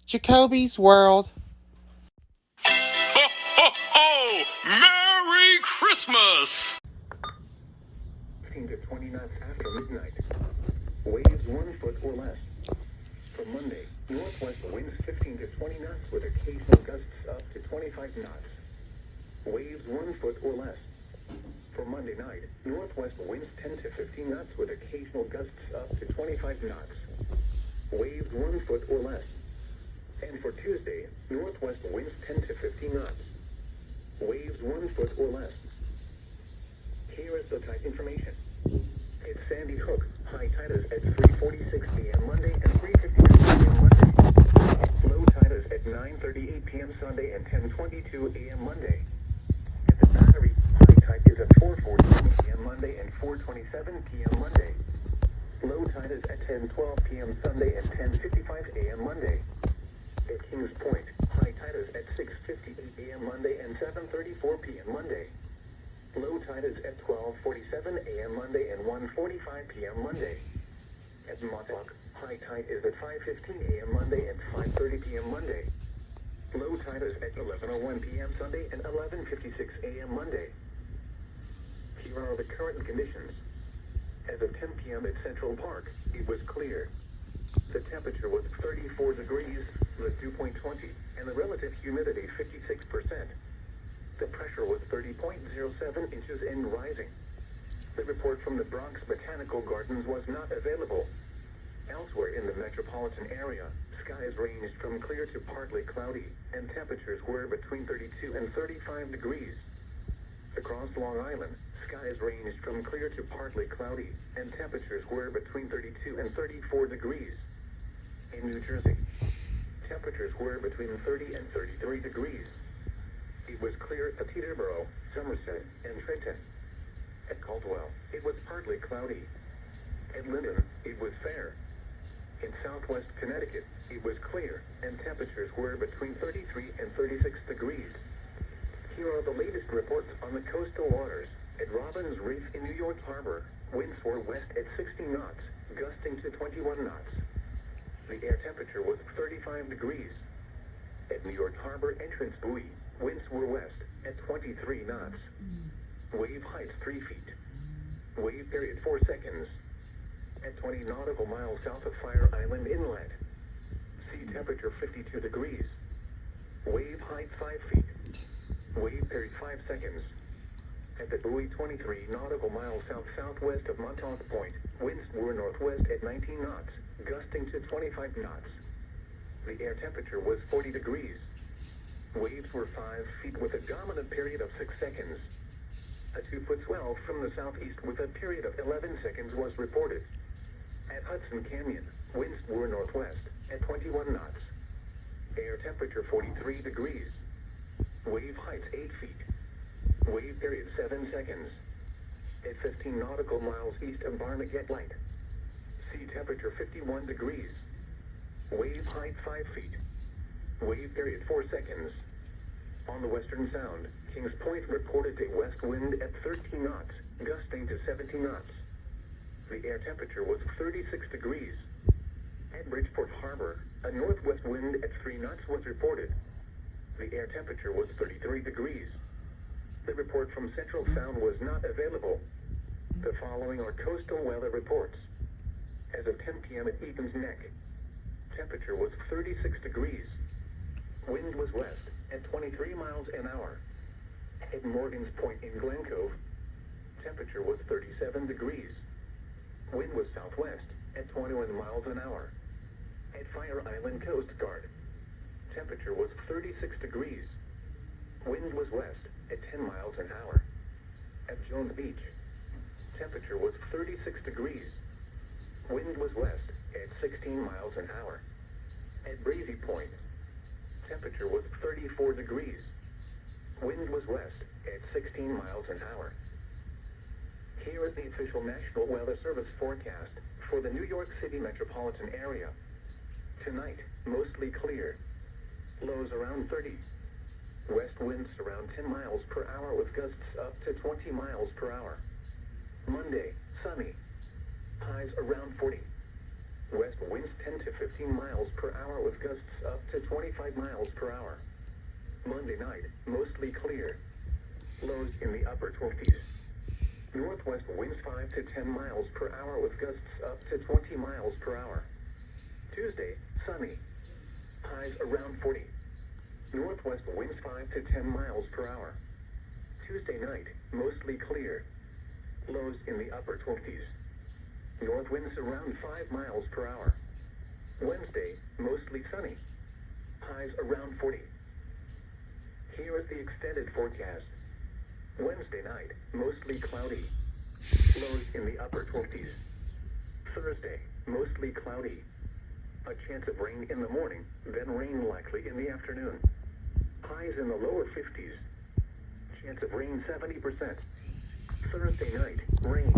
Jacoby's World. Ho, ho, ho! Merry Christmas! 15 to 20 knots after midnight. Waves 1 foot or less. For Monday, northwest winds 15 to 20 knots with occasional gusts up to 25 knots. Waves 1 foot or less. For Monday night, northwest winds 10 to 15 knots with occasional gusts up to 25 knots. Waves 1 foot or less. And for Tuesday, northwest winds 10 to 15 knots. Waves 1 foot or less. Here is the tide information. At Sandy Hook, high tide is at 3:46 p.m. Monday and 3:52 p.m. Monday. Low tide is at 9:38 p.m. Sunday and 10:22 a.m. Monday. At the Battery, high tide is at 4:14 p.m. Monday and 4:27 p.m. Monday. Low tide is at 10:12 p.m. Sunday and 10:55 a.m. Monday. At Kings Point, high tide is at 6:58 a.m. Monday and 7:34 p.m. Monday. Low tide is at 12:47 a.m. Monday and 1:45 p.m. Monday. At Montauk, high tide is at 5:15 a.m. Monday and 5:30 p.m. Monday. Low tide is at 11:01 p.m. Sunday and 11:56 a.m. Monday. Here are the current conditions. As of 10 p.m. at Central Park, it was clear. The temperature was 34 degrees, the dew point 20, and the relative humidity 56%. The pressure was 30.07 inches and rising. The report from the Bronx Botanical Gardens was not available. Elsewhere in the metropolitan area, skies ranged from clear to partly cloudy, and temperatures were between 32 and 35 degrees. Across Long Island, skies ranged from clear to partly cloudy, and temperatures were between 32 and 34 degrees. In New Jersey, temperatures were between 30 and 33 degrees. It was clear at Teterboro, Somerset, and Trenton. At Caldwell, it was partly cloudy. At Linden, it was fair. In southwest Connecticut, it was clear, and temperatures were between 33 and 36 degrees. Here are the latest reports on the coastal waters. At Robbins Reef in New York Harbor, winds were west at 60 knots, gusting to 21 knots. The air temperature was 35 degrees. At New York Harbor entrance buoy, winds were west at 23 knots. Wave height 3 feet. Wave period 4 seconds. At 20 nautical miles south of Fire Island Inlet. Sea temperature 52 degrees. Wave height 5 feet. Wave period 5 seconds. At the buoy 23 nautical miles south-southwest of Montauk Point, winds were northwest at 19 knots, gusting to 25 knots. The air temperature was 40 degrees. Waves were 5 feet with a dominant period of 6 seconds. A 2-foot swell from the southeast with a period of 11 seconds was reported. At Hudson Canyon, winds were northwest at 21 knots. Air temperature 43 degrees. Wave height 8 feet. Wave period 7 seconds. At 15 nautical miles east of Barnegat Light. Sea temperature 51 degrees. Wave height 5 feet. Wave period 4 seconds. On the Western Sound, Kings Point reported a west wind at 13 knots, gusting to 17 knots. The air temperature was 36 degrees. At Bridgeport Harbor, a northwest wind at 3 knots was reported. The air temperature was 33 degrees. The report from Central Sound was not available. The following are coastal weather reports. As of 10 p.m. at Egan's Neck, temperature was 36 degrees. Wind was west at 23 miles an hour. At Morgan's Point in Glen Cove, temperature was 37 degrees. Wind was southwest at 21 miles an hour. At Fire Island Coast Guard, temperature was 36 degrees. Wind was west at 10 miles an hour. At Jones Beach, temperature was 36 degrees. Wind was west at 16 miles an hour. At Breezy Point, temperature was 34 degrees. Wind was west at 16 miles an hour. Here is the official National Weather Service forecast for the New York City metropolitan area. Tonight, mostly clear. Lows around 30. West winds around 10 miles per hour with gusts up to 20 miles per hour. Monday, sunny. Highs around 40. West winds 10 to 15 miles per hour with gusts up to 25 miles per hour. Monday night, mostly clear. Lows in the upper 20s. Northwest winds 5 to 10 miles per hour with gusts up to 20 miles per hour. Tuesday, sunny. Highs around 40. Northwest winds 5 to 10 miles per hour. Tuesday night, mostly clear. Lows in the upper 20s. North winds around 5 miles per hour. Wednesday, mostly sunny. Highs around 40. Here is the extended forecast. Wednesday night, mostly cloudy. Lows in the upper 20s. Thursday, mostly cloudy. A chance of rain in the morning, then rain likely in the afternoon. Highs in the lower 50s. Chance of rain 70%. Thursday night, rain.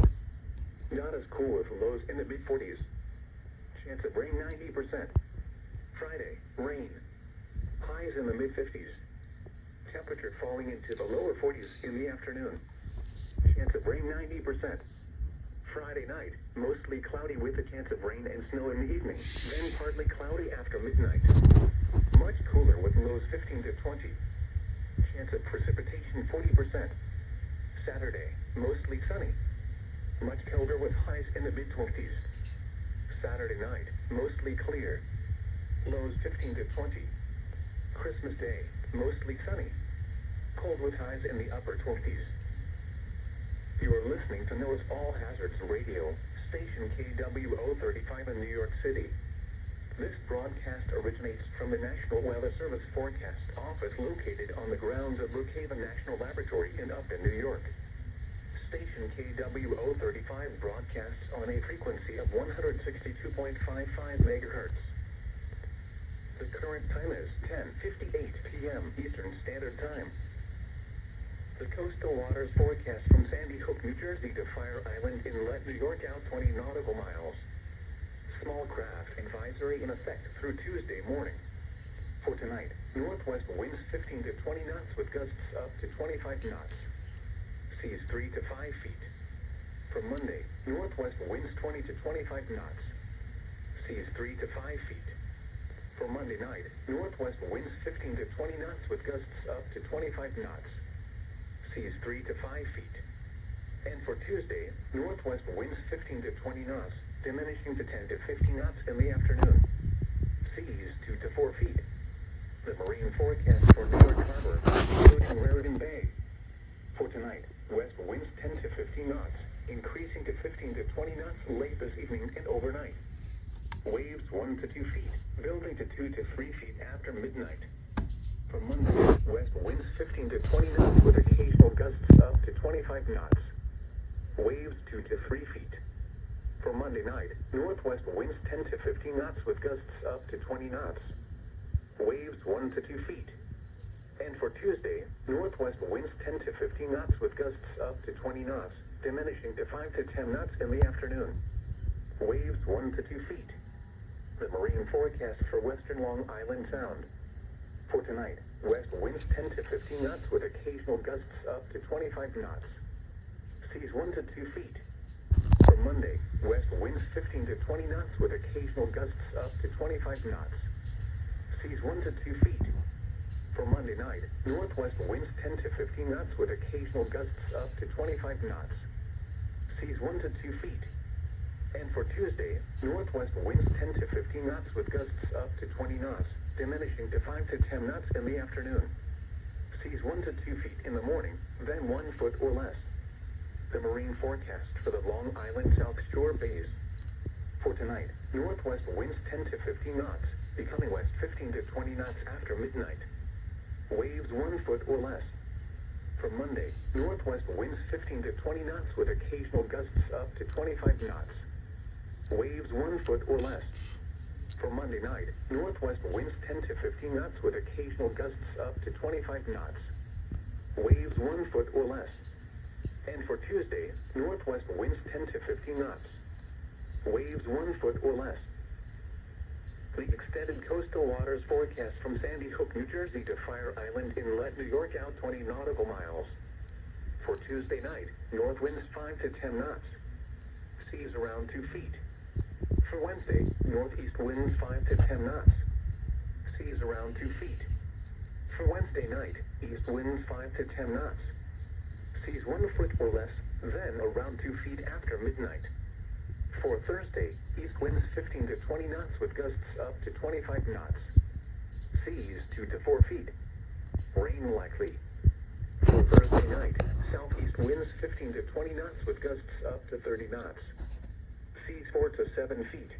Not as cool as lows in the mid-40s. Chance of rain 90%. Friday, rain. Highs in the mid-50s. Temperature falling into the lower 40s in the afternoon. Chance of rain 90%. Friday night, mostly cloudy with a chance of rain and snow in the evening, then partly cloudy after midnight. Much cooler with lows 15 to 20. Chance of precipitation 40%. Saturday, mostly sunny. Much colder with highs in the mid-20s. Saturday night, mostly clear. Lows 15 to 20. Christmas Day, mostly sunny. Cold with highs in the upper 20s. You are listening to NOAA's All Hazards Radio, station KWO 35 in New York City. This broadcast originates from the National Weather Service Forecast Office located on the grounds of Brookhaven National Laboratory in Upton, New York. Station KWO 35 broadcasts on a frequency of 162.55 megahertz. The current time is 10:58 p.m. Eastern Standard Time. The coastal waters forecast from Sandy Hook, New Jersey to Fire Island Inlet, New York out 20 nautical miles. Small craft advisory in effect through Tuesday morning. For tonight, northwest winds 15 to 20 knots with gusts up to 25 knots. Seas 3 to 5 feet. For Monday, northwest winds 20 to 25 knots. Seas 3 to 5 feet. For Monday night, northwest winds 15 to 20 knots with gusts up to 25 knots. Seas 3 to 5 feet. And for Tuesday, northwest winds 15 to 20 knots, diminishing to 10 to 15 knots in the afternoon. Seas 2 to 4 feet. The marine forecast for New York Harbor, including Raritan Bay. For tonight, west winds 10 to 15 knots, increasing to 15 to 20 knots late this evening and overnight. Waves 1 to 2 feet, building to 2 to 3 feet after midnight. For Monday, west winds 15 to 20 knots with occasional gusts up to 25 knots. Waves 2 to 3 feet. For Monday night, northwest winds 10 to 15 knots with gusts up to 20 knots. Waves 1 to 2 feet. And for Tuesday, northwest winds 10 to 15 knots with gusts up to 20 knots, diminishing to 5 to 10 knots in the afternoon. Waves 1 to 2 feet. The marine forecast for western Long Island Sound. For tonight, west winds 10 to 15 knots with occasional gusts up to 25 knots. Seas 1 to 2 feet. For Monday, west winds 15 to 20 knots with occasional gusts up to 25 knots. Seas 1 to 2 feet. For Monday night, northwest winds 10 to 15 knots with occasional gusts up to 25 knots. Seas 1 to 2 feet. And for Tuesday, northwest winds 10 to 15 knots with gusts up to 20 knots, diminishing to 5 to 10 knots in the afternoon. Seas 1 to 2 feet in the morning, then 1 foot or less. The marine forecast for the Long Island South Shore bays. For tonight, northwest winds 10 to 15 knots, becoming west 15 to 20 knots after midnight. Waves 1 foot or less. For Monday, northwest winds 15 to 20 knots with occasional gusts up to 25 knots. Waves 1 foot or less. For Monday night, northwest winds 10 to 15 knots with occasional gusts up to 25 knots. Waves 1 foot or less. And for Tuesday, northwest winds 10 to 15 knots. Waves 1 foot or less. The extended coastal waters forecast from Sandy Hook, New Jersey to Fire Island Inlet, New York out 20 nautical miles. For Tuesday night, north winds 5 to 10 knots. Seas around 2 feet. For Wednesday, northeast winds 5 to 10 knots. Seas around 2 feet. For Wednesday night, east winds 5 to 10 knots. Seas 1 foot or less, then around 2 feet after midnight. For Thursday, east winds 15 to 20 knots with gusts up to 25 knots. Seas 2 to 4 feet. Rain likely. For Thursday night, southeast winds 15 to 20 knots with gusts up to 30 knots. Seas 4 to 7 feet.